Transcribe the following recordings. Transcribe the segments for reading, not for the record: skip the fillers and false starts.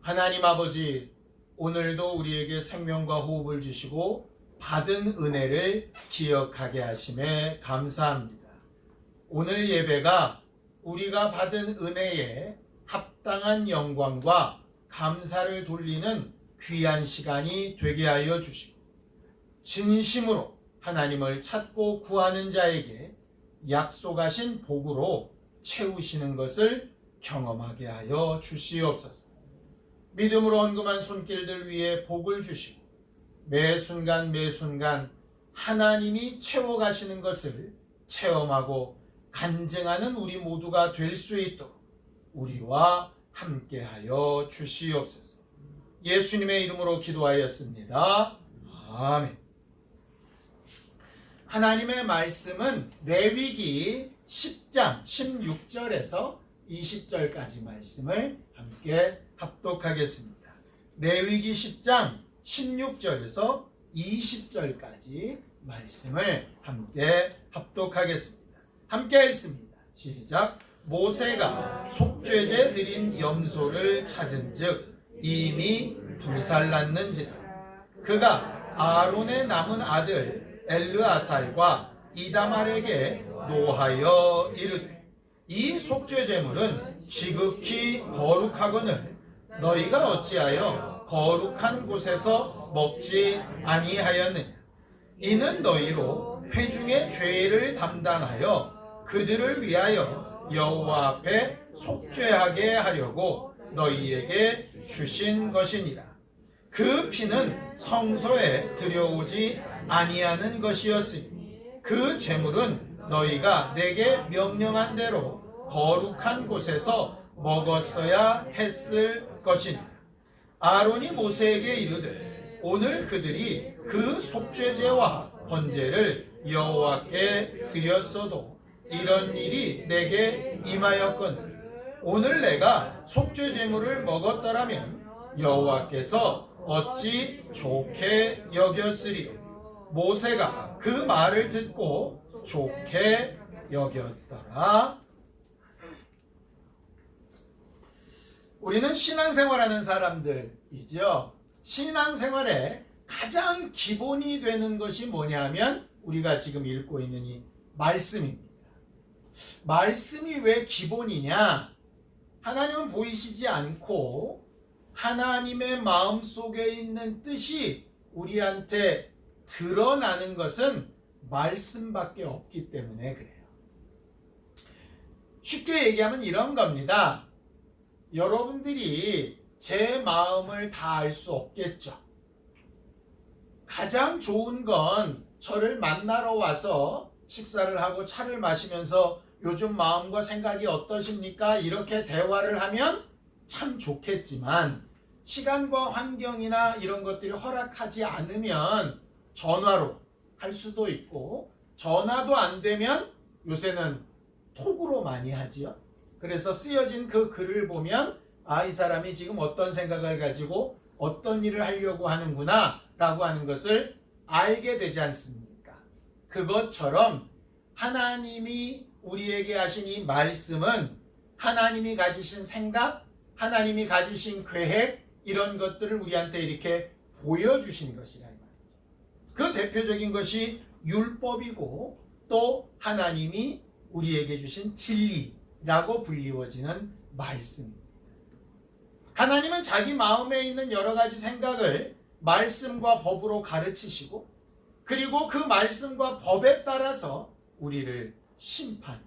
하나님 아버지, 오늘도 우리에게 생명과 호흡을 주시고 받은 은혜를 기억하게 하심에 감사합니다. 오늘 예배가 우리가 받은 은혜에 합당한 영광과 감사를 돌리는 귀한 시간이 되게 하여 주시고, 진심으로 하나님을 찾고 구하는 자에게 약속하신 복으로 채우시는 것을 경험하게 하여 주시옵소서. 믿음으로 헌금한 손길들 위에 복을 주시고 매 순간 매 순간 하나님이 채워가시는 것을 체험하고 간증하는 우리 모두가 될 수 있도록 우리와 함께하여 주시옵소서. 예수님의 이름으로 기도하였습니다. 아멘. 하나님의 말씀은 레위기 10장 16절에서 20절까지 말씀을 함께 합독하겠습니다. 레위기 10장 16절에서 20절까지 말씀을 함께 합독하겠습니다. 함께 읽습니다. 시작. 모세가 속죄제 드린 염소를 찾은즉 이미 불살랐는지라. 그가 아론의 남은 아들 엘르아살과 이다말에게 노하여 이르되, 이 속죄제물은 지극히 거룩하거늘 너희가 어찌하여 거룩한 곳에서 먹지 아니하였느냐. 이는 너희로 회중의 죄를 담당하여 그들을 위하여 여호와 앞에 속죄하게 하려고 너희에게 주신 것이니라. 그 피는 성소에 들여오지 아니하는 것이었으니 그 제물은 너희가 내게 명령한 대로 거룩한 곳에서 먹었어야 했을 것이니라. 아론이 모세에게 이르되, 오늘 그들이 그 속죄제와 번제를 여호와께 드렸어도 이런 일이 내게 임하였거늘 오늘 내가 속죄제물을 먹었더라면 여호와께서 어찌 좋게 여겼으리요. 모세가 그 말을 듣고 좋게 여겼더라. 우리는 신앙생활하는 사람들이죠. 신앙생활에 가장 기본이 되는 것이 뭐냐면 우리가 지금 읽고 있는 이 말씀입니다. 말씀이 왜 기본이냐? 하나님은 보이시지 않고 하나님의 마음속에 있는 뜻이 우리한테 드러나는 것은 말씀밖에 없기 때문에 그래요. 쉽게 얘기하면 이런 겁니다. 여러분들이 제 마음을 다 알 수 없겠죠. 가장 좋은 건 저를 만나러 와서 식사를 하고 차를 마시면서 요즘 마음과 생각이 어떠십니까? 이렇게 대화를 하면 참 좋겠지만 시간과 환경이나 이런 것들이 허락하지 않으면 전화로 할 수도 있고, 전화도 안 되면 요새는 톡으로 많이 하지요. 그래서 쓰여진 그 글을 보면 이 사람이 지금 어떤 생각을 가지고 어떤 일을 하려고 하는구나 라고 하는 것을 알게 되지 않습니까? 그것처럼 하나님이 우리에게 하신 이 말씀은 하나님이 가지신 생각, 하나님이 가지신 계획, 이런 것들을 우리한테 이렇게 보여주신 것이라 이 말이죠. 그 대표적인 것이 율법이고 또 하나님이 우리에게 주신 진리라고 불리워지는 말씀입니다. 하나님은 자기 마음에 있는 여러 가지 생각을 말씀과 법으로 가르치시고, 그리고 그 말씀과 법에 따라서 우리를 심판하세요.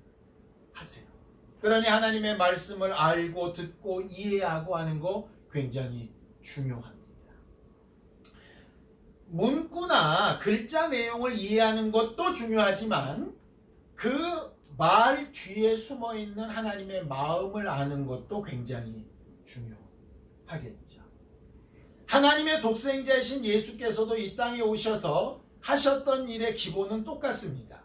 그러니 하나님의 말씀을 알고 듣고 이해하고 하는 거 굉장히 중요합니다. 문구나 글자 내용을 이해하는 것도 중요하지만 그 말 뒤에 숨어 있는 하나님의 마음을 아는 것도 굉장히 중요하겠죠. 하나님의 독생자이신 예수께서도 이 땅에 오셔서 하셨던 일의 기본은 똑같습니다.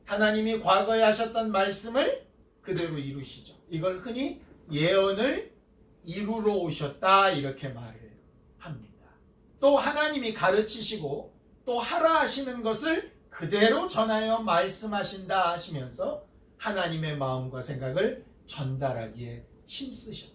하나님이 과거에 하셨던 말씀을 그대로 이루시죠. 이걸 흔히 예언을 이루러 오셨다 이렇게 말을 합니다. 또 하나님이 가르치시고 또 하라 하시는 것을 그대로 전하여 말씀하신다 하시면서 하나님의 마음과 생각을 전달하기에 힘쓰셨죠.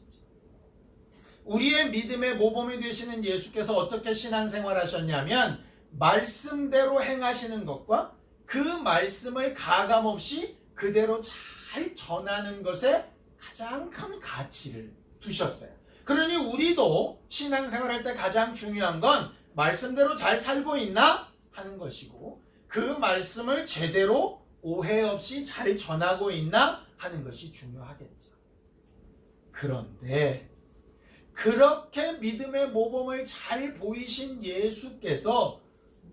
우리의 믿음의 모범이 되시는 예수께서 어떻게 신앙생활 하셨냐면 말씀대로 행하시는 것과 그 말씀을 가감없이 그대로 잘 전하는 것에 가장 큰 가치를 두셨어요. 그러니 우리도 신앙생활 할 때 가장 중요한 건 말씀대로 잘 살고 있나 하는 것이고, 그 말씀을 제대로 오해 없이 잘 전하고 있나 하는 것이 중요하겠죠. 그런데 그렇게 믿음의 모범을 잘 보이신 예수께서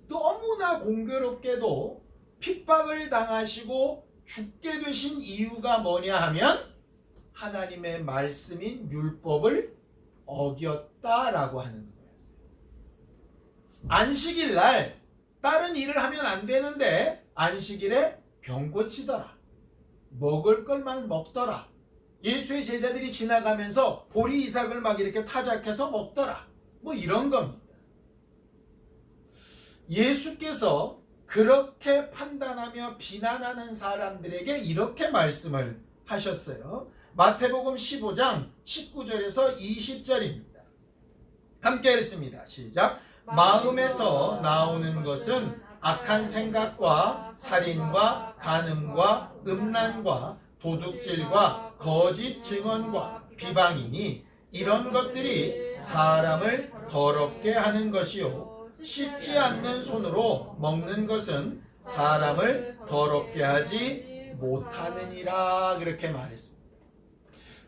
너무나 공교롭게도 핍박을 당하시고 죽게 되신 이유가 뭐냐 하면 하나님의 말씀인 율법을 어겼다라고 하는 거였어요. 안식일 날 다른 일을 하면 안 되는데 안식일에 병 고치더라, 먹을 걸만 먹더라, 예수의 제자들이 지나가면서 보리 이삭을 막 이렇게 타작해서 먹더라, 뭐 이런 겁니다. 예수께서 그렇게 판단하며 비난하는 사람들에게 이렇게 말씀을 하셨어요. 마태복음 15장 19절에서 20절입니다. 함께 읽습니다. 시작. 마음에서 나오는 것은 악한 생각과 살인과 간음과 음란과 도둑질과 거짓 증언과 비방이니 이런 것들이 사람을 더럽게 하는 것이요 씻지 않는 손으로 먹는 것은 사람을 더럽게 하지 못하느니라. 그렇게 말했습니다.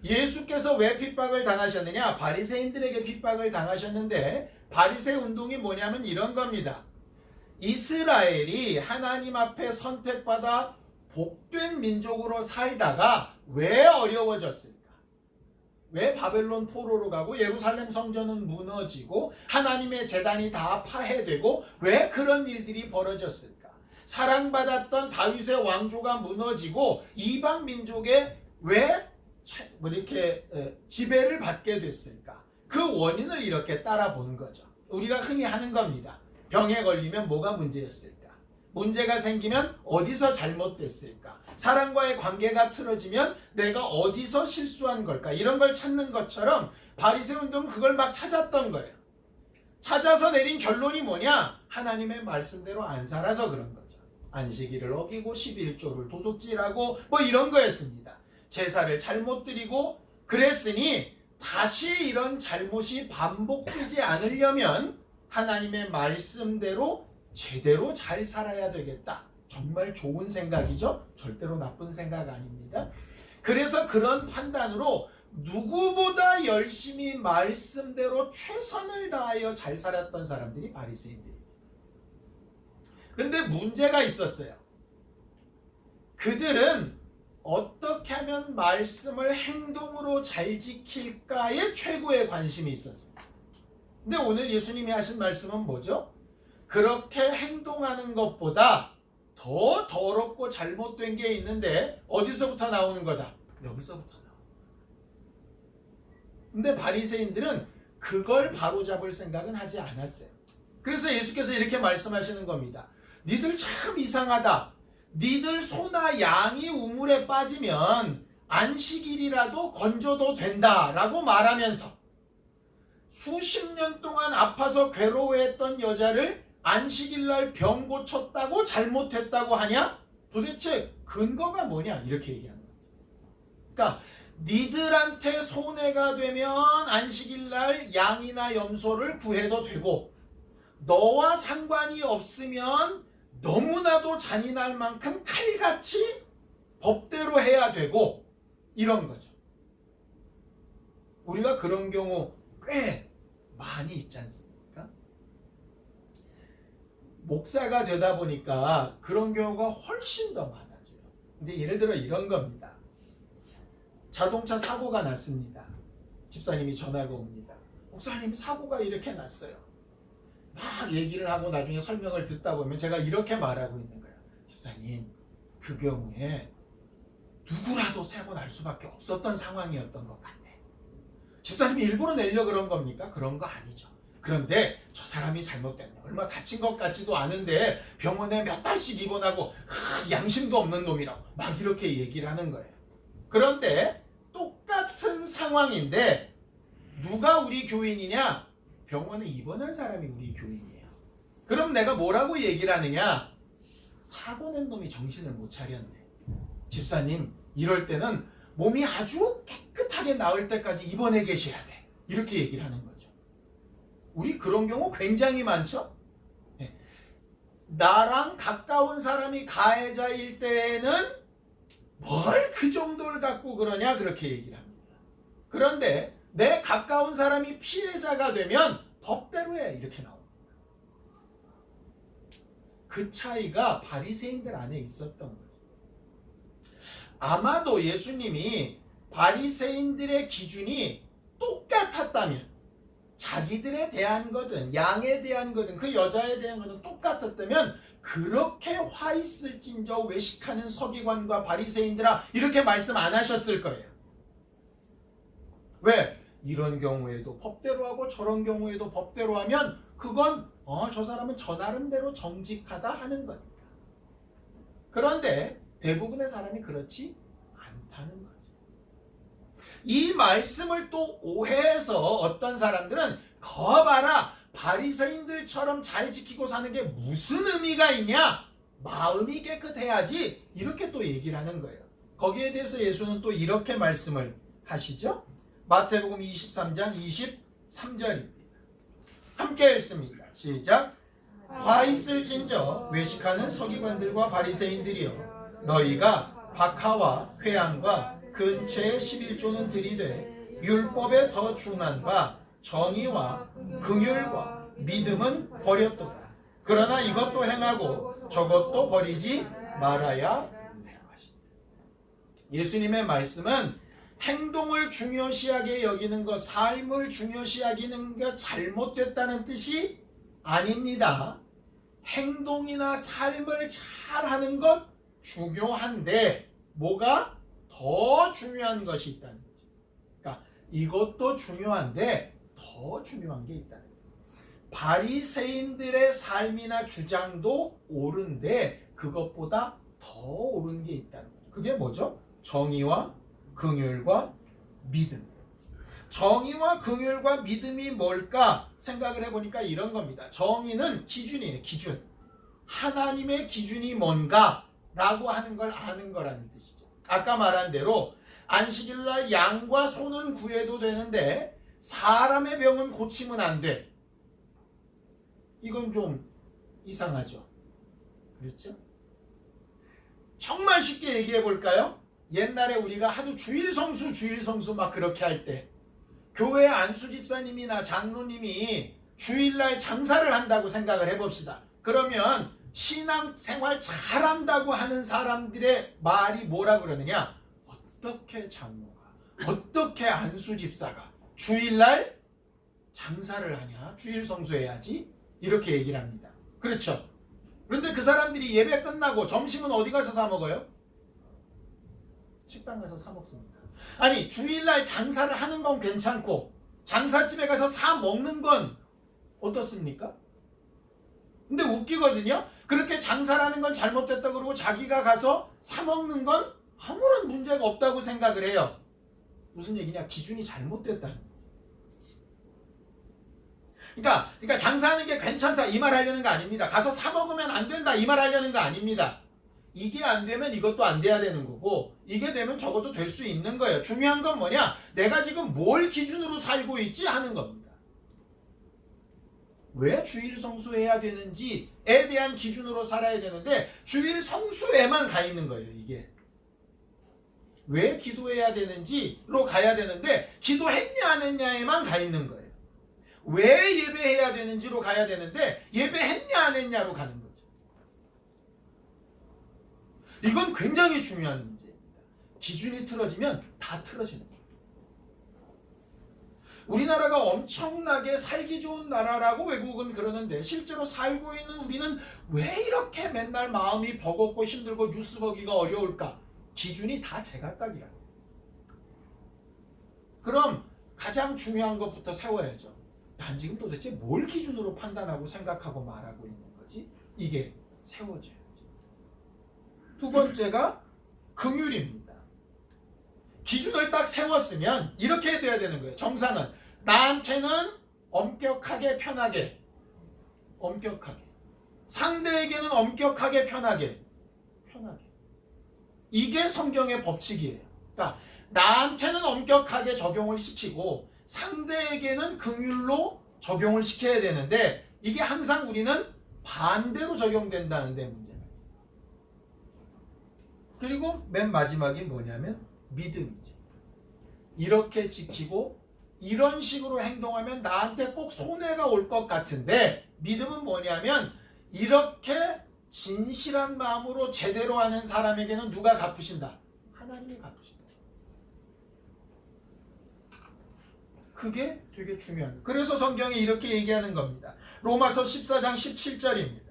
예수께서 왜 핍박을 당하셨느냐? 바리새인들에게 핍박을 당하셨는데, 바리새 운동이 뭐냐면 이런 겁니다. 이스라엘이 하나님 앞에 선택받아 복된 민족으로 살다가 왜 어려워졌을까? 왜 바벨론 포로로 가고 예루살렘 성전은 무너지고 하나님의 제단이 다 파해되고 왜 그런 일들이 벌어졌을까? 사랑받았던 다윗의 왕조가 무너지고 이방 민족에 왜 이렇게 지배를 받게 됐을까? 그 원인을 이렇게 따라본 거죠. 우리가 흔히 하는 겁니다. 병에 걸리면 뭐가 문제였을까? 문제가 생기면 어디서 잘못됐을까? 사람과의 관계가 틀어지면 내가 어디서 실수한 걸까? 이런 걸 찾는 것처럼 바리새 운동은 그걸 막 찾았던 거예요. 찾아서 내린 결론이 뭐냐? 하나님의 말씀대로 안 살아서 그런 거죠. 안식일을 어기고 11조를 도둑질하고 뭐 이런 거였습니다. 제사를 잘못 드리고 그랬으니 다시 이런 잘못이 반복되지 않으려면 하나님의 말씀대로 제대로 잘 살아야 되겠다. 정말 좋은 생각이죠? 절대로 나쁜 생각 아닙니다. 그래서 그런 판단으로 누구보다 열심히 말씀대로 최선을 다하여 잘 살았던 사람들이 바리새인들입니다. 근데 문제가 있었어요. 그들은 어떻게 하면 말씀을 행동으로 잘 지킬까에 최고의 관심이 있었습니다. 근데 오늘 예수님이 하신 말씀은 뭐죠? 그렇게 행동하는 것보다 더 더럽고 잘못된 게 있는데 어디서부터 나오는 거다? 여기서부터 나오는 거다. 근데 바리새인들은 그걸 바로잡을 생각은 하지 않았어요. 그래서 예수께서 이렇게 말씀하시는 겁니다. 니들 참 이상하다. 니들 소나 양이 우물에 빠지면 안식일이라도 건져도 된다라고 말하면서 수십 년 동안 아파서 괴로워했던 여자를 안식일날 병 고쳤다고 잘못했다고 하냐? 도대체 근거가 뭐냐? 이렇게 얘기하는 거죠. 그러니까 니들한테 손해가 되면 안식일날 양이나 염소를 구해도 되고 너와 상관이 없으면 너무나도 잔인할 만큼 칼같이 법대로 해야 되고 이런 거죠. 우리가 그런 경우 꽤 많이 있지 않습니까? 목사가 되다 보니까 그런 경우가 훨씬 더 많아져요. 근데 예를 들어 이런 겁니다. 자동차 사고가 났습니다. 집사님이 전화가 옵니다. 목사님 사고가 이렇게 났어요. 막 얘기를 하고 나중에 설명을 듣다 보면 제가 이렇게 말하고 있는 거예요. 집사님, 그 경우에 누구라도 사고 날 수밖에 없었던 상황이었던 것 같아. 집사님이 일부러 내려 그런 겁니까? 그런 거 아니죠. 그런데 저 사람이 잘못됐네. 얼마 다친 것 같지도 않은데 병원에 몇 달씩 입원하고 양심도 없는 놈이라고 막 이렇게 얘기를 하는 거예요. 그런데 똑같은 상황인데 누가 우리 교인이냐? 병원에 입원한 사람이 우리 교인이에요. 그럼 내가 뭐라고 얘기를 하느냐? 사고 낸 놈이 정신을 못 차렸네. 집사님, 이럴 때는 몸이 아주 깨끗하게 나을 때까지 입원해 계셔야 돼. 이렇게 얘기를 하는 거죠. 우리 그런 경우 굉장히 많죠? 네. 나랑 가까운 사람이 가해자일 때는 뭘 그 정도를 갖고 그러냐? 그렇게 얘기를 합니다. 그런데 내 가까운 사람이 피해자가 되면 법대로 해. 이렇게 나옵니다. 그 차이가 바리새인들 안에 있었던 거죠. 아마도 예수님이 바리새인들의 기준이 똑같았다면, 자기들에 대한 거든 양에 대한 거든 그 여자에 대한 거든 똑같았다면 그렇게 화 있을진저 외식하는 서기관과 바리새인들아 이렇게 말씀 안 하셨을 거예요. 왜? 이런 경우에도 법대로 하고 저런 경우에도 법대로 하면 그건 저 사람은 저 나름대로 정직하다 하는 거니까. 그런데 대부분의 사람이 그렇지 않다는 거죠. 이 말씀을 또 오해해서 어떤 사람들은 거봐라, 바리새인들처럼 잘 지키고 사는 게 무슨 의미가 있냐? 마음이 깨끗해야지, 이렇게 또 얘기를 하는 거예요. 거기에 대해서 예수는 또 이렇게 말씀을 하시죠. 마태복음 23장 23절입니다. 함께 읽습니다. 시작. 화 있을진저 외식하는 서기관들과 바리새인들이여, 너희가 박하와 회향과 근처의 11조는 들이되 율법에 더 준한 바 정의와 긍휼과 믿음은 버렸도다. 그러나 이것도 행하고 저것도 버리지 말아야 한다. 예수님의 말씀은 행동을 중요시하게 여기는 것, 삶을 중요시하게 여기는 것 잘못됐다는 뜻이 아닙니다. 행동이나 삶을 잘하는 것 중요한데 뭐가 더 중요한 것이 있다는 거죠. 그러니까 이것도 중요한데 더 중요한 게 있다는 거예요. 바리새인들의 삶이나 주장도 옳은데 그것보다 더 옳은 게 있다는 거죠. 그게 뭐죠? 정의와 긍휼과 믿음. 정의와 긍휼과 믿음이 뭘까 생각을 해보니까 이런 겁니다. 정의는 기준이에요. 기준. 하나님의 기준이 뭔가 라고 하는 걸 아는 거라는 뜻이죠. 아까 말한 대로 안식일날 양과 소는 구해도 되는데 사람의 병은 고치면 안 돼. 이건 좀 이상하죠. 그렇죠? 정말 쉽게 얘기해 볼까요? 옛날에 우리가 하도 주일 성수 막 그렇게 할 때 교회 안수 집사님이나 장로님이 주일날 장사를 한다고 생각을 해봅시다. 그러면 신앙생활 잘한다고 하는 사람들의 말이 뭐라 그러느냐? 어떻게 장로가, 어떻게 안수 집사가 주일날 장사를 하냐? 주일 성수해야지? 이렇게 얘기를 합니다. 그렇죠? 그런데 그 사람들이 예배 끝나고 점심은 어디 가서 사 먹어요? 식당 가서 사 먹습니다. 아니, 주일날 장사를 하는 건 괜찮고 장사집에 가서 사 먹는 건 어떻습니까? 근데 웃기거든요. 그렇게 장사를 하는 건 잘못됐다 그러고 자기가 가서 사 먹는 건 아무런 문제가 없다고 생각을 해요. 무슨 얘기냐? 기준이 잘못됐다는 거예요. 그러니까 장사하는 게 괜찮다 이 말 하려는 거 아닙니다. 가서 사 먹으면 안 된다 이 말 하려는 거 아닙니다. 이게 안 되면 이것도 안 돼야 되는 거고 이게 되면 저것도 될 수 있는 거예요. 중요한 건 뭐냐? 내가 지금 뭘 기준으로 살고 있지 하는 겁니다. 왜 주일 성수해야 되는지에 대한 기준으로 살아야 되는데 주일 성수에만 가 있는 거예요. 이게 왜 기도해야 되는지로 가야 되는데 기도했냐 안 했냐에만 가 있는 거예요. 왜 예배해야 되는지로 가야 되는데 예배했냐 안 했냐로 가는 거예요. 이건 굉장히 중요한 문제입니다. 기준이 틀어지면 다 틀어지는 거예요. 우리나라가 엄청나게 살기 좋은 나라라고 외국은 그러는데 실제로 살고 있는 우리는 왜 이렇게 맨날 마음이 버겁고 힘들고 뉴스 보기가 어려울까? 기준이 다 제각각이라고. 그럼 가장 중요한 것부터 세워야죠. 난 지금 도대체 뭘 기준으로 판단하고 생각하고 말하고 있는 거지? 이게 세워져야죠. 두 번째가 긍휼입니다. 기준을 딱 세웠으면 이렇게 돼야 되는 거예요. 정상은 나한테는 엄격하게 편하게, 상대에게는 엄격하게 편하게. 이게 성경의 법칙이에요. 그러니까 나한테는 엄격하게 적용을 시키고 상대에게는 긍휼로 적용을 시켜야 되는데 이게 항상 우리는 반대로 적용된다는 데 문제가 있어요. 그리고 맨 마지막이 뭐냐면 믿음이지. 이렇게 지키고 이런 식으로 행동하면 나한테 꼭 손해가 올 것 같은데 믿음은 뭐냐면 이렇게 진실한 마음으로 제대로 하는 사람에게는 누가 갚으신다? 하나님이 갚으신다. 그게 되게 중요한 거예요. 그래서 성경이 이렇게 얘기하는 겁니다. 로마서 14장 17절입니다.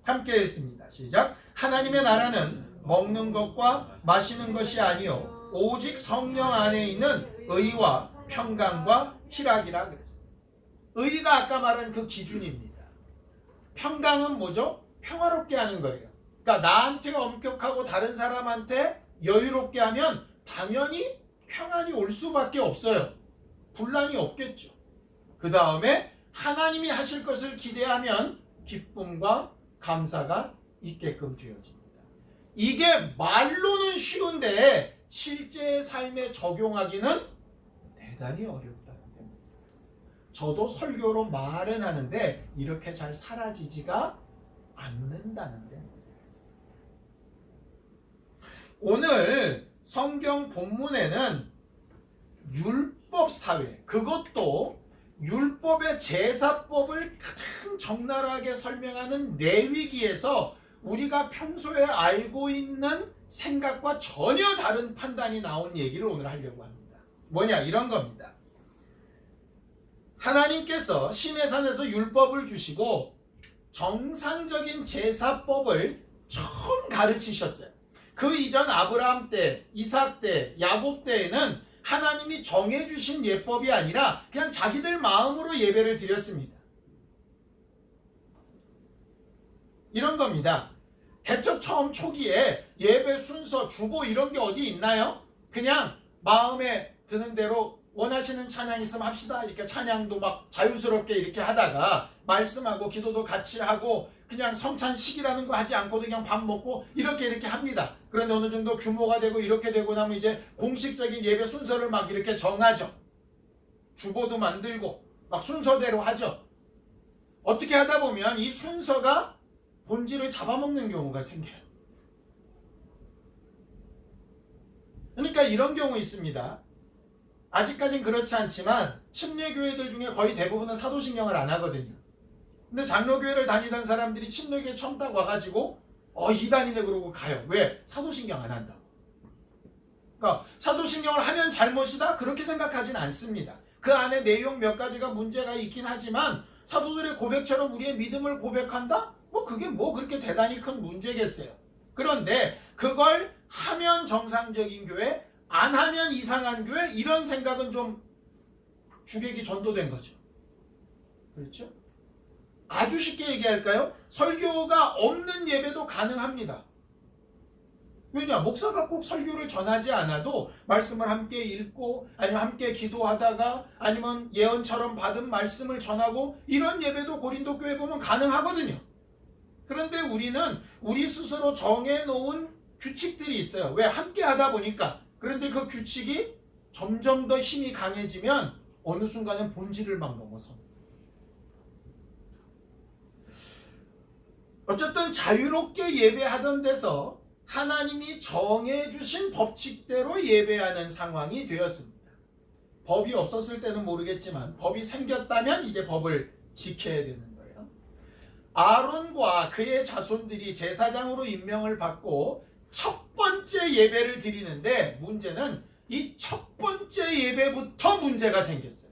함께 읽습니다. 시작. 하나님의 나라는 먹는 것과 마시는 것이 아니요 오직 성령 안에 있는 의와 평강과 희락이라 그랬어요. 의가 아까 말한 그 기준입니다. 평강은 뭐죠? 평화롭게 하는 거예요. 그러니까 나한테 엄격하고 다른 사람한테 여유롭게 하면 당연히 평안이 올 수밖에 없어요. 분란이 없겠죠. 그 다음에 하나님이 하실 것을 기대하면 기쁨과 감사가 있게끔 되어집니다. 이게 말로는 쉬운데 실제 삶에 적용하기는 대단히 어렵다는 데 문제가 있어요. 저도 설교로 말은 하는데 이렇게 잘 사라지지가 않는다는 데 문제가 있어요. 오늘 성경 본문에는 율법 사회, 그것도 율법의 제사법을 가장 적나라하게 설명하는 레위기에서 우리가 평소에 알고 있는 생각과 전혀 다른 판단이 나온 얘기를 오늘 하려고 합니다. 뭐냐? 이런 겁니다. 하나님께서 시내산에서 율법을 주시고 정상적인 제사법을 처음 가르치셨어요. 그 이전 아브라함 때, 이삭 때, 야곱 때에는 하나님이 정해주신 예법이 아니라 그냥 자기들 마음으로 예배를 드렸습니다. 이런 겁니다. 개척 처음 초기에 예배 순서, 주보 이런 게 어디 있나요? 그냥 마음에 드는 대로 원하시는 찬양 있으면 합시다. 이렇게 찬양도 막 자유스럽게 이렇게 하다가 말씀하고 기도도 같이 하고 그냥 성찬식이라는 거 하지 않고도 그냥 밥 먹고 이렇게 합니다. 그런데 어느 정도 규모가 되고 이렇게 되고 나면 이제 공식적인 예배 순서를 막 이렇게 정하죠. 주보도 만들고 막 순서대로 하죠. 어떻게 하다 보면 이 순서가 본질을 잡아먹는 경우가 생겨요. 그러니까 이런 경우 있습니다. 아직까진 그렇지 않지만 침례교회들 중에 거의 대부분은 사도신경을 안 하거든요. 근데 장로교회를 다니던 사람들이 침례교회 처음 딱 와가지고 이단이네 그러고 가요. 왜? 사도신경 안 한다고. 그러니까 사도신경을 하면 잘못이다? 그렇게 생각하진 않습니다. 그 안에 내용 몇 가지가 문제가 있긴 하지만 사도들의 고백처럼 우리의 믿음을 고백한다? 그게 그렇게 대단히 큰 문제겠어요. 그런데 그걸 하면 정상적인 교회, 안 하면 이상한 교회, 이런 생각은 좀 주객이 전도된 거죠. 그렇죠? 아주 쉽게 얘기할까요? 설교가 없는 예배도 가능합니다. 왜냐? 목사가 꼭 설교를 전하지 않아도 말씀을 함께 읽고 아니면 함께 기도하다가 아니면 예언처럼 받은 말씀을 전하고 이런 예배도 고린도 교회 보면 가능하거든요. 그런데 우리는 우리 스스로 정해놓은 규칙들이 있어요. 왜? 함께 하다 보니까. 그런데 그 규칙이 점점 더 힘이 강해지면 어느 순간은 본질을 막 넘어서. 어쨌든 자유롭게 예배하던 데서 하나님이 정해주신 법칙대로 예배하는 상황이 되었습니다. 법이 없었을 때는 모르겠지만 법이 생겼다면 이제 법을 지켜야 되는 거예요. 아론과 그의 자손들이 제사장으로 임명을 받고 첫 번째 예배를 드리는데 문제는 이 첫 번째 예배부터 문제가 생겼어요.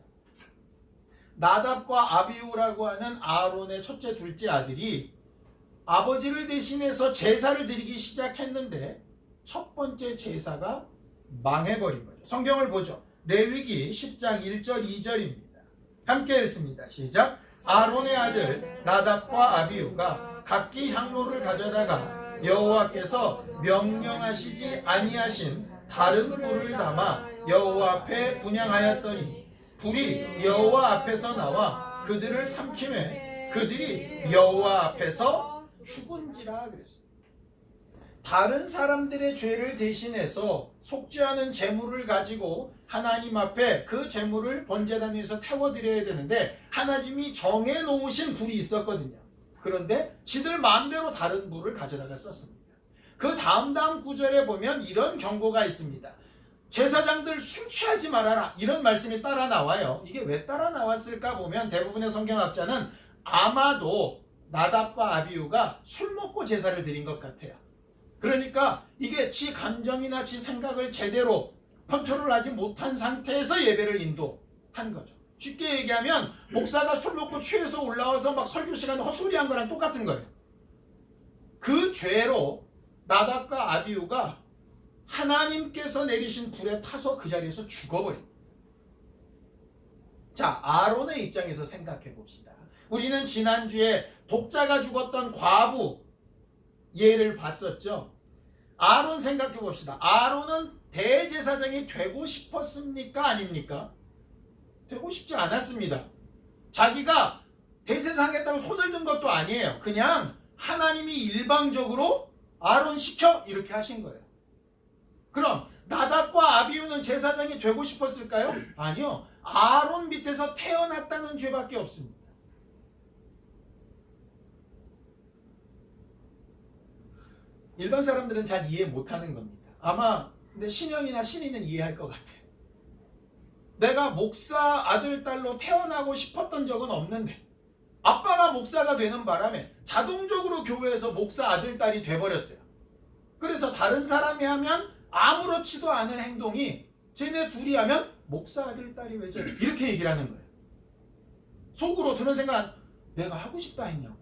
나답과 아비후라고 하는 아론의 첫째 둘째 아들이 아버지를 대신해서 제사를 드리기 시작했는데 첫 번째 제사가 망해버린 거죠. 성경을 보죠. 레위기 10장 1절 2절입니다. 함께 읽습니다. 시작. 아론의 아들 나답과 아비후가 각기 향로를 가져다가 여호와께서 명령하시지 아니하신 다른 불을 담아 여호와 앞에 분향하였더니 불이 여호와 앞에서 나와 그들을 삼키매 그들이 여호와 앞에서 죽은지라 그랬습니다. 다른 사람들의 죄를 대신해서 속죄하는 제물을 가지고 하나님 앞에 그 제물을 번제단 위에서 태워드려야 되는데 하나님이 정해놓으신 불이 있었거든요. 그런데 지들 마음대로 다른 불을 가져다가 썼습니다. 그 다음 구절에 보면 이런 경고가 있습니다. 제사장들 술 취하지 말아라, 이런 말씀이 따라 나와요. 이게 왜 따라 나왔을까 보면 대부분의 성경학자는 아마도 나답과 아비후가 술 먹고 제사를 드린 것 같아요. 그러니까 이게 지 감정이나 지 생각을 제대로 컨트롤하지 못한 상태에서 예배를 인도한 거죠. 쉽게 얘기하면 목사가 술 먹고 취해서 올라와서 막 설교 시간에 헛소리한 거랑 똑같은 거예요. 그 죄로 나답과 아비후가 하나님께서 내리신 불에 타서 그 자리에서 죽어버립니다. 자, 아론의 입장에서 생각해 봅시다. 우리는 지난주에 독자가 죽었던 과부 예를 봤었죠. 아론 생각해 봅시다. 아론은 대제사장이 되고 싶었습니까? 아닙니까? 되고 싶지 않았습니다. 자기가 대제사장 하겠다고 손을 든 것도 아니에요. 그냥 하나님이 일방적으로 아론 시켜 이렇게 하신 거예요. 그럼 나답과 아비후는 제사장이 되고 싶었을까요? 아니요. 아론 밑에서 태어났다는 죄밖에 없습니다. 일반 사람들은 잘 이해 못하는 겁니다. 아마 근데 신령이나 신인은 이해할 것 같아요. 내가 목사 아들 딸로 태어나고 싶었던 적은 없는데 아빠가 목사가 되는 바람에 자동적으로 교회에서 목사 아들 딸이 돼버렸어요. 그래서 다른 사람이 하면 아무렇지도 않은 행동이 쟤네 둘이 하면 목사 아들 딸이 왜 저래? 이렇게 얘기를 하는 거예요. 속으로 드는 생각, 내가 하고 싶다 했냐고.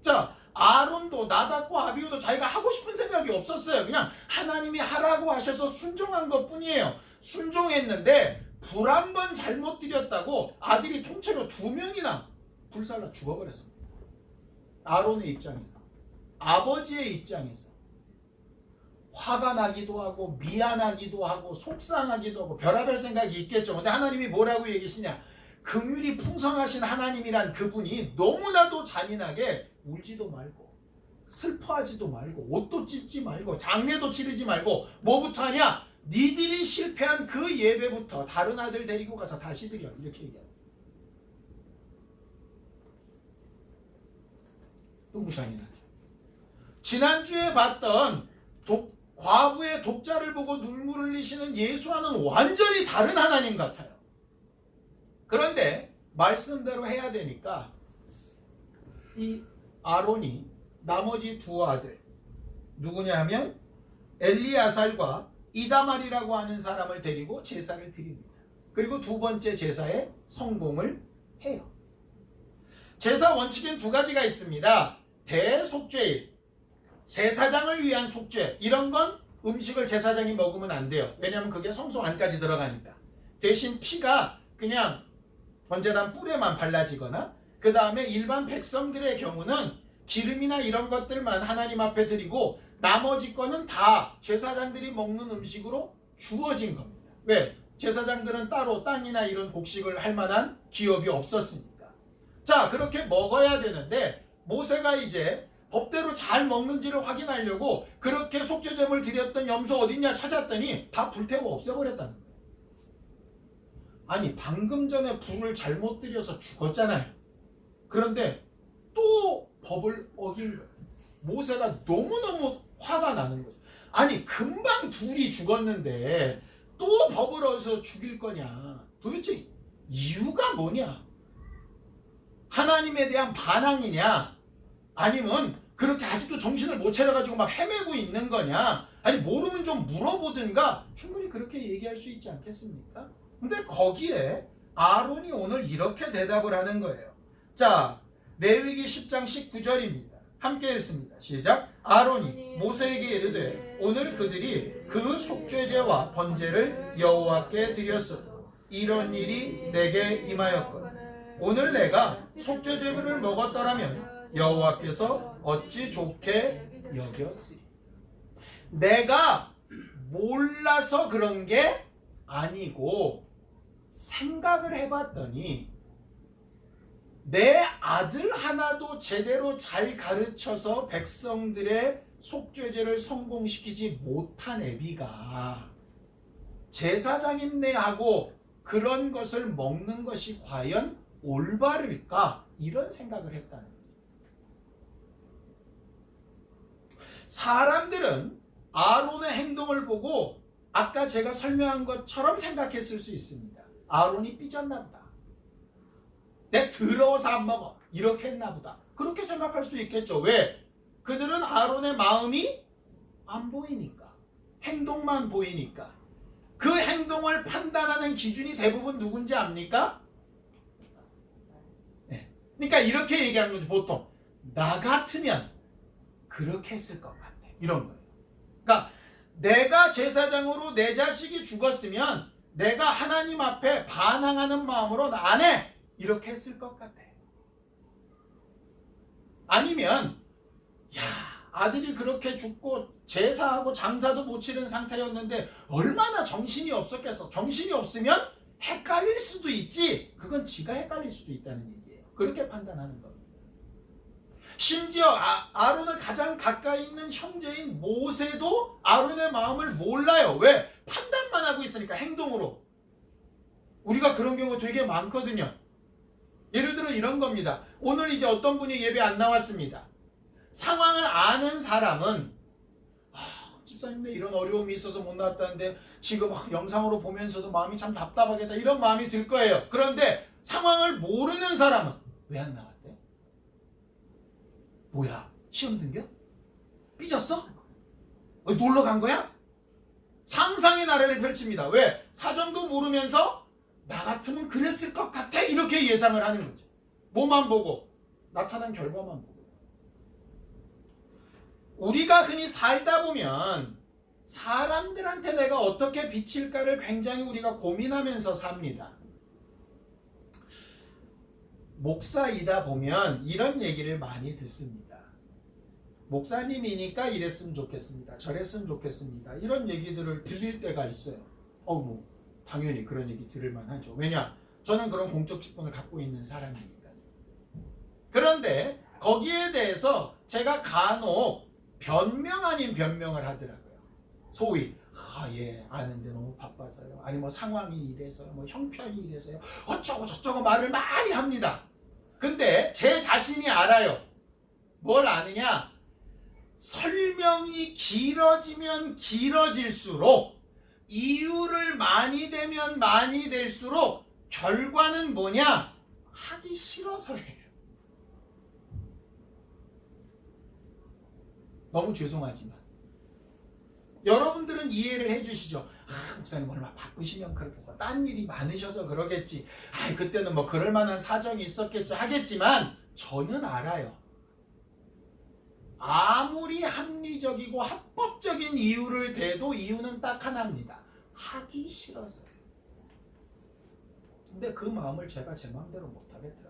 자, 아론도 나답과 아비후도 자기가 하고 싶은 생각이 없었어요. 그냥 하나님이 하라고 하셔서 순종한 것뿐이에요. 순종했는데 불 한 번 잘못 드렸다고 아들이 통째로 2명이나 불살라 죽어버렸습니다. 아론의 입장에서, 아버지의 입장에서 화가 나기도 하고 미안하기도 하고 속상하기도 하고 별의별 생각이 있겠죠. 근데 하나님이 뭐라고 얘기하시냐? 긍휼이 풍성하신 하나님이란 그분이 너무나도 잔인하게 울지도 말고 슬퍼하지도 말고 옷도 찢지 말고 장례도 치르지 말고 뭐부터 하냐? 니들이 실패한 그 예배부터 다른 아들 데리고 가서 다시 드려, 이렇게 얘기합니다. 너무 잔인하죠. 지난주에 봤던 과부의 독자를 보고 눈물을 흘리시는 예수와는 완전히 다른 하나님 같아요. 그런데 말씀대로 해야 되니까 이 아론이 나머지 2 아들 누구냐 하면 엘리아살과 이다말이라고 하는 사람을 데리고 제사를 드립니다. 그리고 2번째 제사에 성공을 해요. 제사 원칙엔 2가지가 있습니다. 대속죄일, 제사장을 위한 속죄, 이런 건 음식을 제사장이 먹으면 안 돼요. 왜냐하면 그게 성소 안까지 들어가니까. 대신 피가 그냥 번제단 뿔에만 발라지거나 그 다음에 일반 백성들의 경우는 기름이나 이런 것들만 하나님 앞에 드리고 나머지 거는 다 제사장들이 먹는 음식으로 주어진 겁니다. 왜? 제사장들은 따로 땅이나 이런 곡식을 할 만한 기업이 없었으니까. 자, 그렇게 먹어야 되는데 모세가 이제 법대로 잘 먹는지를 확인하려고 그렇게 속죄제물 드렸던 염소 어딨냐 찾았더니 다 불태워 없애버렸다는 거예요. 아니, 방금 전에 불을 잘못 들여서 죽었잖아요. 그런데 또 법을 어긴 거예요. 모세가 너무너무 화가 나는 거죠. 아니, 금방 둘이 죽었는데 또 법을 어디서 죽일 거냐. 도대체 이유가 뭐냐. 하나님에 대한 반항이냐, 아니면 그렇게 아직도 정신을 못 차려가지고 막 헤매고 있는 거냐, 아니 모르면 좀 물어보든가. 충분히 그렇게 얘기할 수 있지 않겠습니까? 근데 거기에 아론이 오늘 이렇게 대답을 하는 거예요. 자, 레위기 10장 19절입니다. 함께 읽습니다. 시작. 아론이 모세에게 이르되 오늘 그들이 그 속죄제와 번제를 여호와께 드렸어도 이런 일이 내게 임하였거든. 오늘 내가 속죄제물을 먹었더라면 여호와께서 어찌 좋게 여겼으리. 내가 몰라서 그런 게 아니고 생각을 해봤더니 내 아들 하나도 제대로 잘 가르쳐서 백성들의 속죄제를 성공시키지 못한 애비가 제사장임내하고 그런 것을 먹는 것이 과연 올바를까? 이런 생각을 했다는 거예요. 사람들은 아론의 행동을 보고 아까 제가 설명한 것처럼 생각했을 수 있습니다. 아론이 삐졌나 보다. 내 더러워서 안 먹어. 이렇게 했나 보다. 그렇게 생각할 수 있겠죠. 왜? 그들은 아론의 마음이 안 보이니까. 행동만 보이니까. 그 행동을 판단하는 기준이 대부분 누군지 압니까? 네. 그러니까 이렇게 얘기하는 거죠. 보통 나 같으면 그렇게 했을 것 같아. 이런 거예요. 그러니까 내가 제사장으로 내 자식이 죽었으면 내가 하나님 앞에 반항하는 마음으로 안 해. 이렇게 했을 것 같아. 아니면 야, 아들이 그렇게 죽고 제사하고 장사도 못 치른 상태였는데 얼마나 정신이 없었겠어. 정신이 없으면 헷갈릴 수도 있지. 그건 지가 헷갈릴 수도 있다는 얘기예요. 그렇게 판단하는 겁니다. 심지어 아론을 가장 가까이 있는 형제인 모세도 아론의 마음을 몰라요. 왜? 판단만 하고 있으니까, 행동으로. 우리가 그런 경우 되게 많거든요. 예를 들어 이런 겁니다. 오늘 이제 어떤 분이 예배 안 나왔습니다. 상황을 아는 사람은 집사님 내 이런 어려움이 있어서 못 나왔다는데 지금 영상으로 보면서도 마음이 참 답답하겠다, 이런 마음이 들 거예요. 그런데 상황을 모르는 사람은 왜 안 나왔대? 뭐야? 시험 등겨? 삐졌어? 놀러 간 거야? 상상의 나래를 펼칩니다. 왜? 사정도 모르면서 나 같으면 그랬을 것 같아, 이렇게 예상을 하는 거죠. 뭐만 보고? 나타난 결과만 보고. 우리가 흔히 살다 보면 사람들한테 내가 어떻게 비칠까를 굉장히 우리가 고민하면서 삽니다. 목사이다 보면 이런 얘기를 많이 듣습니다. 목사님이니까 이랬으면 좋겠습니다. 저랬으면 좋겠습니다. 이런 얘기들을 들릴 때가 있어요. 뭐 당연히 그런 얘기 들을 만하죠. 왜냐? 저는 그런 공적 직분을 갖고 있는 사람이니까요. 그런데 거기에 대해서 제가 간혹 변명 아닌 변명을 하더라고요. 소위 예, 아는데 너무 바빠서요. 아니 뭐 상황이 이래서요. 뭐 형편이 이래서요. 어쩌고 저쩌고 말을 많이 합니다. 근데 제 자신이 알아요. 뭘 아느냐? 설명이 길어지면 길어질수록, 이유를 많이 대면 많이 될수록 결과는 뭐냐? 하기 싫어서예요. 너무 죄송하지만 여러분들은 이해를 해주시죠. 목사님 얼마 바쁘시면 그렇게 해서 딴 일이 많으셔서 그러겠지. 그때는 뭐 그럴 만한 사정이 있었겠지 하겠지만, 저는 알아요. 아무리 합리적이고 합법적인 이유를 대도 이유는 딱 하나입니다. 하기 싫어서요. 근데 그 마음을 제가 제 마음대로 못 하겠더라고요.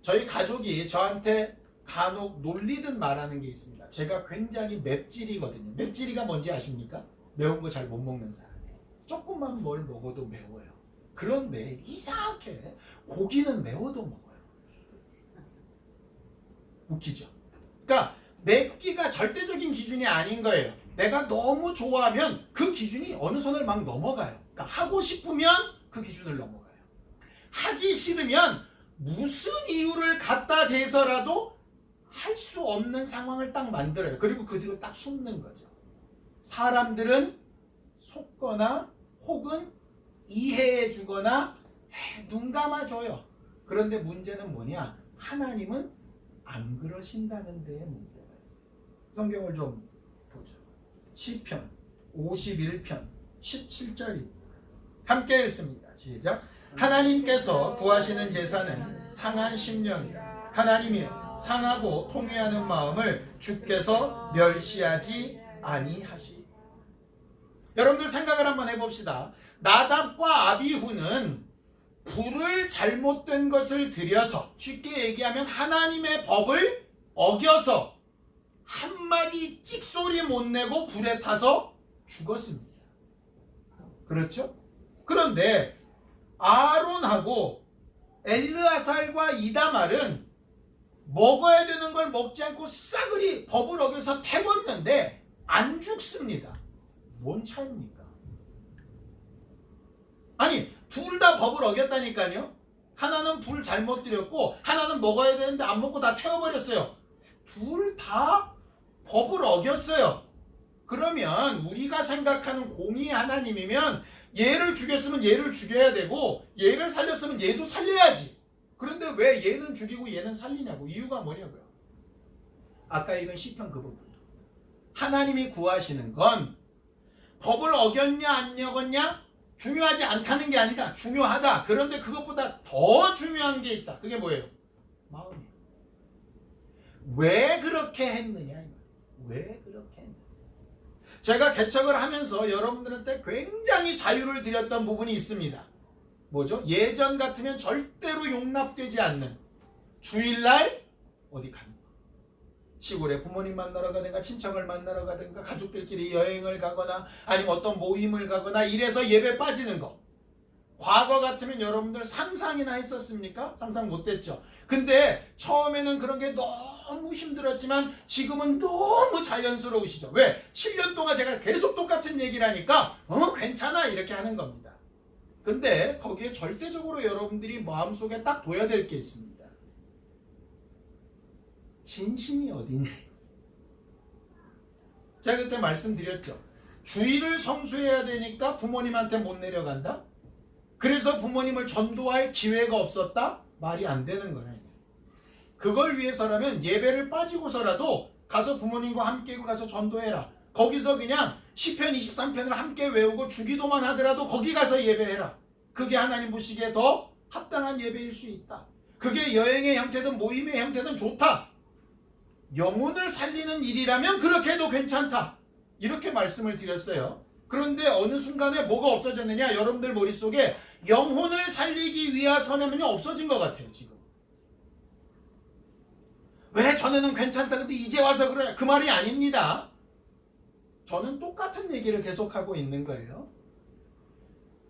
저희 가족이 저한테 간혹 놀리듯 말하는 게 있습니다. 제가 굉장히 맵찔이거든요. 맵찔이가 뭔지 아십니까? 매운 거 잘 못 먹는 사람이에요. 조금만 뭘 먹어도 매워요. 그런데 이상하게 고기는 매워도 먹어요. 웃기죠? 그러니까 맵기가 절대적인 기준이 아닌 거예요. 내가 너무 좋아하면 그 기준이 어느 선을 막 넘어가요. 그러니까 하고 싶으면 그 기준을 넘어가요. 하기 싫으면 무슨 이유를 갖다 대서라도 할 수 없는 상황을 딱 만들어요. 그리고 그 뒤로 딱 숨는 거죠. 사람들은 속거나 혹은 이해해 주거나 눈 감아줘요. 그런데 문제는 뭐냐? 하나님은 안 그러신다는 데에 문제가 있어요. 성경을 좀 보죠. 시편 51편 17절입니다. 함께 읽습니다. 시작. 하나님께서 구하시는 제사는 상한 심령이라. 하나님이 상하고 통회하는 마음을 주께서 멸시하지 아니하시. 여러분들 생각을 한번 해봅시다. 나답과 아비후는 불을 잘못된 것을 들여서, 쉽게 얘기하면 하나님의 법을 어겨서 한마디 찍소리 못 내고 불에 타서 죽었습니다. 그렇죠? 그런데 아론하고 엘르아살과 이다말은 먹어야 되는 걸 먹지 않고 싸그리 법을 어겨서 태웠는데 안 죽습니다. 뭔 차이입니까? 아니, 둘 다 법을 어겼다니까요. 하나는 불 잘못 들였고 하나는 먹어야 되는데 안 먹고 다 태워버렸어요. 둘 다 법을 어겼어요. 그러면 우리가 생각하는 공의 하나님이면 얘를 죽였으면 얘를 죽여야 되고 얘를 살렸으면 얘도 살려야지. 그런데 왜 얘는 죽이고 얘는 살리냐고. 이유가 뭐냐고요. 아까 읽은 시편 그 부분. 하나님이 구하시는 건 법을 어겼냐 안 어겼냐 중요하지 않다는 게 아니다. 중요하다. 그런데 그것보다 더 중요한 게 있다. 그게 뭐예요? 마음이에요. 왜 그렇게 했느냐. 왜 그렇게 했느냐. 제가 개척을 하면서 여러분들한테 굉장히 자유를 드렸던 부분이 있습니다. 뭐죠? 예전 같으면 절대로 용납되지 않는 주일날 어디 가는 거. 시골에 부모님 만나러 가든가 친척을 만나러 가든가 가족들끼리 여행을 가거나 아니면 어떤 모임을 가거나 이래서 예배 빠지는 거. 과거 같으면 여러분들 상상이나 했었습니까? 상상 못했죠. 근데 처음에는 그런 게 너무 힘들었지만 지금은 너무 자연스러우시죠. 왜? 7년 동안 제가 계속 똑같은 얘기를 하니까 괜찮아 이렇게 하는 겁니다. 근데 거기에 절대적으로 여러분들이 마음속에 딱 둬야 될 게 있습니다. 진심이 어디냐. 제가 그때 말씀드렸죠. 주의를 성수해야 되니까 부모님한테 못 내려간다? 그래서 부모님을 전도할 기회가 없었다? 말이 안 되는 거네. 그걸 위해서라면 예배를 빠지고서라도 가서 부모님과 함께 가서 전도해라. 거기서 그냥 시편 23편을 함께 외우고 주기도만 하더라도 거기 가서 예배해라. 그게 하나님 보시기에 더 합당한 예배일 수 있다. 그게 여행의 형태든 모임의 형태든 좋다. 영혼을 살리는 일이라면 그렇게 해도 괜찮다. 이렇게 말씀을 드렸어요. 그런데 어느 순간에 뭐가 없어졌느냐. 여러분들 머릿속에 영혼을 살리기 위해서는 없어진 것 같아요. 지금. 왜 전에는 괜찮다 근데 이제 와서 그래. 그 말이 아닙니다. 저는 똑같은 얘기를 계속하고 있는 거예요.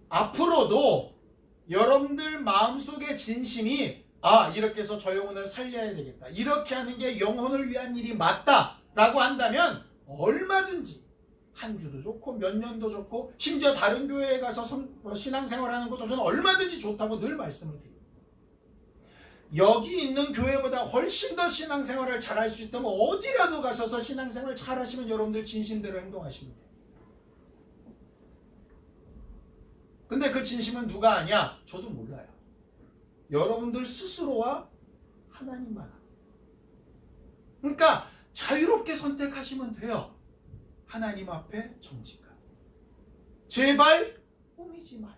앞으로도 여러분들 마음속의 진심이 이렇게 해서 저 영혼을 살려야 되겠다. 이렇게 하는 게 영혼을 위한 일이 맞다라고 한다면 얼마든지 한 주도 좋고 몇 년도 좋고 심지어 다른 교회에 가서 신앙생활하는 것도 저는 얼마든지 좋다고 늘 말씀을 드립니다. 여기 있는 교회보다 훨씬 더 신앙생활을 잘할 수 있다면 어디라도 가셔서 신앙생활 잘하시면 여러분들 진심대로 행동하시면 돼요. 근데 그 진심은 누가 아냐? 저도 몰라요. 여러분들 스스로와 하나님만. 그러니까 자유롭게 선택하시면 돼요. 하나님 앞에 정직한. 제발 꾸미지 말고.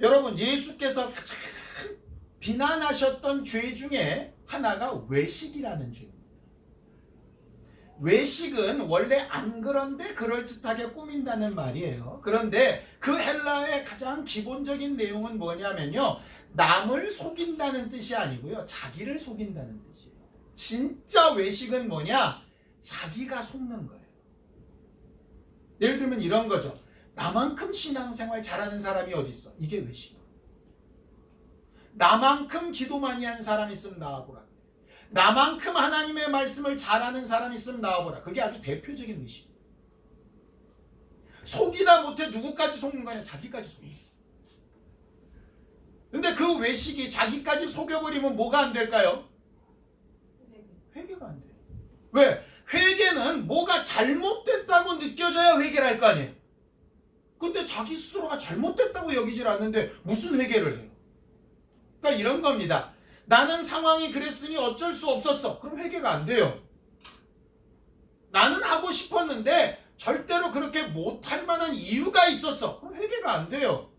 여러분, 예수께서 가장 비난하셨던 죄 중에 하나가 외식이라는 죄입니다. 외식은 원래 안 그런데 그럴듯하게 꾸민다는 말이에요. 그런데 그 헬라의 가장 기본적인 내용은 뭐냐면요. 남을 속인다는 뜻이 아니고요. 자기를 속인다는 뜻이에요. 진짜 외식은 뭐냐? 자기가 속는 거예요. 예를 들면 이런 거죠. 나만큼 신앙생활 잘하는 사람이 어디 있어? 이게 외식이야. 나만큼 기도 많이 하는 사람 있으면 나와보라. 나만큼 하나님의 말씀을 잘하는 사람 있으면 나와보라. 그게 아주 대표적인 외식. 속이다 못해 누구까지 속는 거냐? 자기까지 속는 거야. 근데 그 외식이 자기까지 속여버리면 뭐가 안 될까요? 회개가 안 돼요. 왜? 회개는 뭐가 잘못됐다고 느껴져야 회개를 할 거 아니에요. 근데 자기 스스로가 잘못됐다고 여기질 않는데 무슨 회개를 해요? 그러니까 이런 겁니다. 나는 상황이 그랬으니 어쩔 수 없었어. 그럼 회개가 안 돼요. 나는 하고 싶었는데 절대로 그렇게 못할 만한 이유가 있었어. 그럼 회개가 안 돼요.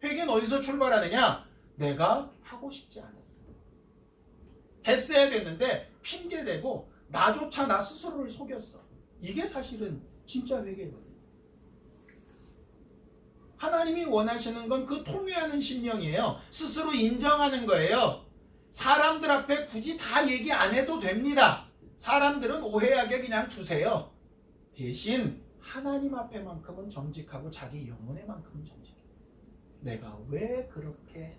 회개는 어디서 출발하느냐? 내가 하고 싶지 않았어. 했어야 됐는데 핑계대고 나조차 나 스스로를 속였어. 이게 사실은 진짜 회개거든요. 하나님이 원하시는 건 그 통회하는 심령이에요. 스스로 인정하는 거예요. 사람들 앞에 굳이 다 얘기 안 해도 됩니다. 사람들은 오해하게 그냥 두세요. 대신 하나님 앞에만큼은 정직하고 자기 영혼에만큼은 정직해. 내가 왜 그렇게.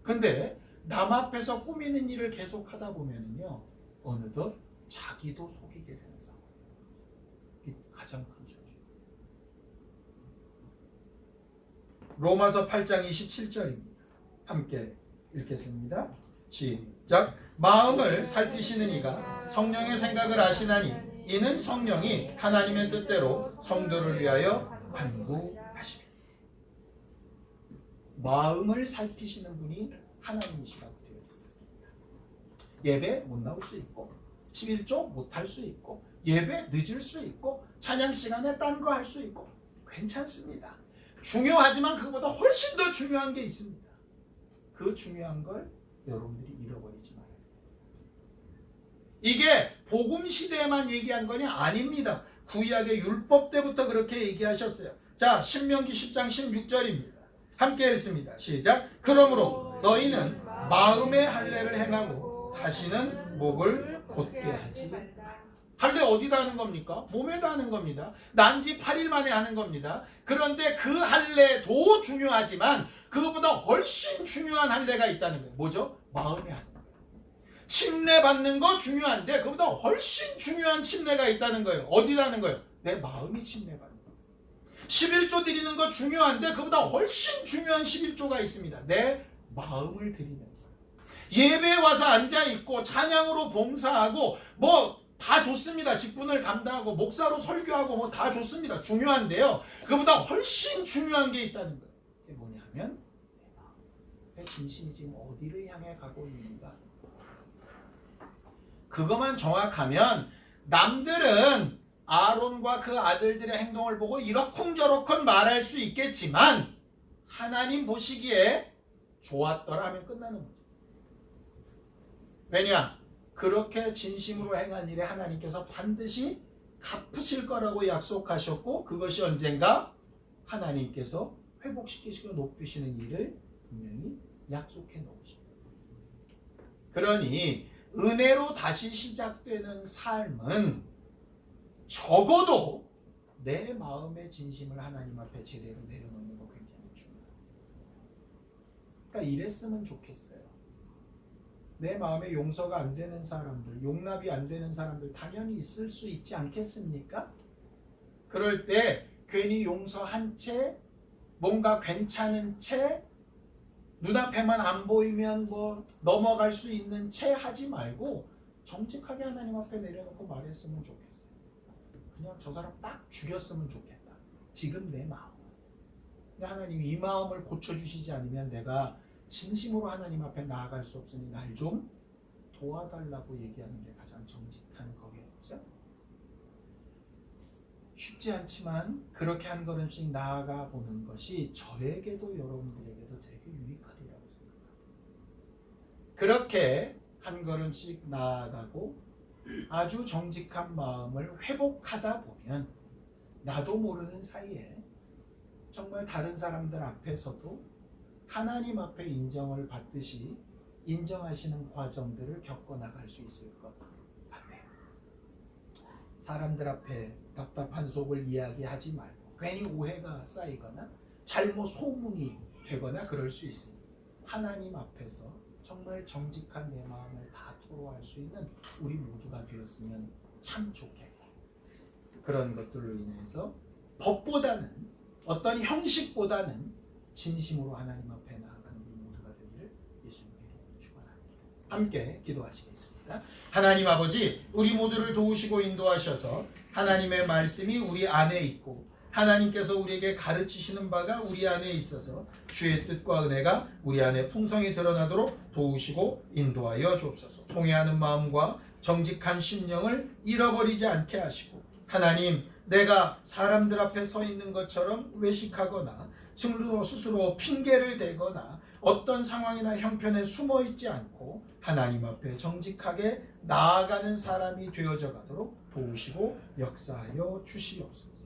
근데 남 앞에서 꾸미는 일을 계속 하다 보면요, 어느덧 자기도 속이게 되는 상황. 이게 가장 큰 죄죠. 로마서 8장 27절입니다. 함께 읽겠습니다. 시작. 마음을 살피시는 이가 성령의 생각을 아시나니 이는 성령이 하나님의 뜻대로 성도를 위하여 간구하시니. 마음을 살피시는 분이 하나님이시라고 되어 있습니다. 예배 못 나올 수 있고 11조 못 할 수 있고 예배 늦을 수 있고 찬양 시간에 딴 거 할 수 있고 괜찮습니다. 중요하지만 그것보다 훨씬 더 중요한 게 있습니다. 그 중요한 걸 여러분들이 잃어버리지 말아요. 이게 복음 시대에만 얘기한 거냐? 아닙니다. 구약의 율법 때부터 그렇게 얘기하셨어요. 자, 신명기 10장 16절입니다. 함께 읽습니다. 시작. 그러므로 너희는 마음의 할례를 행하고 다시는 목을 곧게 하지 말라. 할례 어디다 하는 겁니까? 몸에다 하는 겁니다. 난지 8일 만에 하는 겁니다. 그런데 그 할례도 중요하지만 그것보다 훨씬 중요한 할례가 있다는 거예요. 뭐죠? 마음에 하는 거예요. 침례 받는 거 중요한데 그것보다 훨씬 중요한 침례가 있다는 거예요. 어디다 하는 거예요? 내 마음이 침례 받는 거예요. 11조 드리는 거 중요한데 그것보다 훨씬 중요한 11조가 있습니다. 내 마음을 드리는 거예요. 예배에 와서 앉아있고 찬양으로 봉사하고 다 좋습니다. 직분을 감당하고 목사로 설교하고 다 좋습니다. 중요한데요. 그보다 훨씬 중요한 게 있다는 거예요. 그게 뭐냐면 내 진심이 지금 어디를 향해 가고 있는가. 그것만 정확하면 남들은 아론과 그 아들들의 행동을 보고 이러쿵저러쿵 말할 수 있겠지만 하나님 보시기에 좋았더라 하면 끝나는 거죠. 왜냐? 그렇게 진심으로 행한 일에 하나님께서 반드시 갚으실 거라고 약속하셨고 그것이 언젠가 하나님께서 회복시키시고 높이시는 일을 분명히 약속해 놓으십니다. 그러니 은혜로 다시 시작되는 삶은 적어도 내 마음의 진심을 하나님 앞에 제대로 내려놓는 거 굉장히 중요해요. 그러니까 이랬으면 좋겠어요. 내 마음에 용서가 안 되는 사람들, 용납이 안 되는 사람들 당연히 있을 수 있지 않겠습니까? 그럴 때 괜히 용서한 채, 뭔가 괜찮은 채, 눈앞에만 안 보이면 넘어갈 수 있는 채 하지 말고 정직하게 하나님 앞에 내려놓고 말했으면 좋겠어요. 그냥 저 사람 딱 죽였으면 좋겠다. 지금 내 마음. 근데 하나님이 이 마음을 고쳐주시지 않으면 내가 진심으로 하나님 앞에 나아갈 수 없으니 날 좀 도와달라고 얘기하는 게 가장 정직한 거겠죠. 쉽지 않지만 그렇게 한 걸음씩 나아가 보는 것이 저에게도 여러분들에게도 되게 유익하리라고 생각합니다. 그렇게 한 걸음씩 나아가고 아주 정직한 마음을 회복하다 보면 나도 모르는 사이에 정말 다른 사람들 앞에서도 하나님 앞에 인정을 받듯이 인정하시는 과정들을 겪어나갈 수 있을 것 같아요. 사람들 앞에 답답한 속을 이야기하지 말고 괜히 오해가 쌓이거나 잘못 소문이 되거나 그럴 수 있습니다. 하나님 앞에서 정말 정직한 내 마음을 다 토로할 수 있는 우리 모두가 되었으면 참 좋겠고, 그런 것들로 인해서 법보다는 어떤 형식보다는 진심으로 하나님 앞에 나아가는 우리 모두가 되기를 예수님의 이름으로 축원합니다. 함께 기도하시겠습니다. 하나님 아버지, 우리 모두를 도우시고 인도하셔서 하나님의 말씀이 우리 안에 있고 하나님께서 우리에게 가르치시는 바가 우리 안에 있어서 주의 뜻과 은혜가 우리 안에 풍성히 드러나도록 도우시고 인도하여 주옵소서. 통회하는 마음과 정직한 심령을 잃어버리지 않게 하시고, 하나님, 내가 사람들 앞에 서 있는 것처럼 외식하거나 스스로 핑계를 대거나 어떤 상황이나 형편에 숨어 있지 않고 하나님 앞에 정직하게 나아가는 사람이 되어져 가도록 도우시고 역사하여 주시옵소서.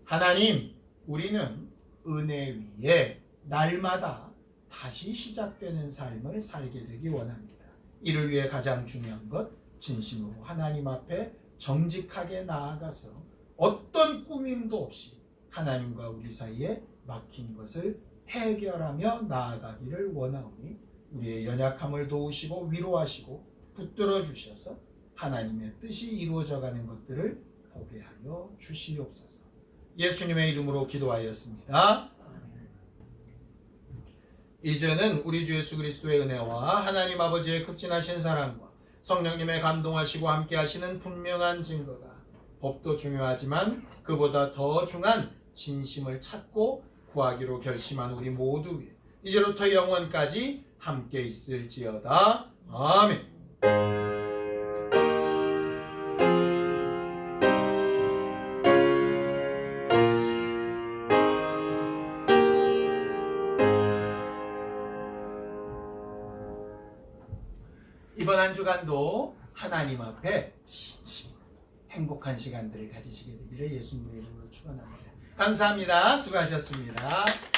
하나님, 우리는 은혜 위에 날마다 다시 시작되는 삶을 살게 되기 원합니다. 이를 위해 가장 중요한 것, 진심으로 하나님 앞에 정직하게 나아가서 어떤 꾸밈도 없이 하나님과 우리 사이에 막힌 것을 해결하며 나아가기를 원하오니 우리의 연약함을 도우시고 위로하시고 붙들어 주셔서 하나님의 뜻이 이루어져가는 것들을 보게 하여 주시옵소서. 예수님의 이름으로 기도하였습니다. 이제는 우리 주 예수 그리스도의 은혜와 하나님 아버지의 극진하신 사랑과 성령님의 감동하시고 함께 하시는 분명한 증거가 법도 중요하지만 그보다 더 중요한 진심을 찾고 구하기로 결심한 우리 모두 위에 이제부터 영원까지 함께 있을지어다. 아멘. 이번 한 주간도 하나님 앞에 진심 행복한 시간들을 가지시게 되기를 예수님의 이름으로 축원합니다. 감사합니다. 수고하셨습니다.